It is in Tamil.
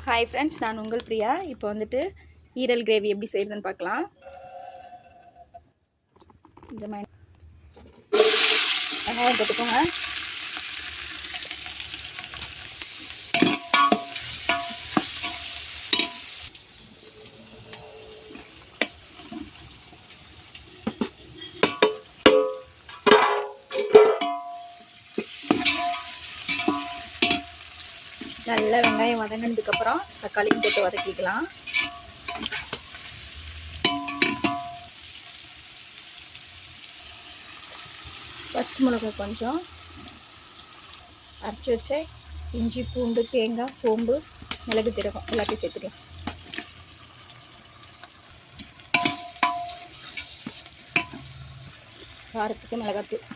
ஹாய் ஃப்ரெண்ட்ஸ், நான் உங்கள் பிரியா. இப்போ வந்துட்டு ஈரல் கிரேவி எப்படி செய்கிறதுன்னு பார்க்கலாம். கொஞ்சமாக வெங்காயம் போட்டுக்கோங்க. நல்லா வெங்காயம் வதங்கினதுக்கப்புறம் தக்காளியும் போட்டு வதக்கிக்கலாம். பச்சை மிளகாய் கொஞ்சம், அரைச்சி வச்ச இஞ்சி பூண்டு தேங்காய் சோம்பு மிளகு ஜீரகம் எல்லாத்தையும் சேர்த்துக்கலாம். காரத்துக்கு மிளகாத்தூள்,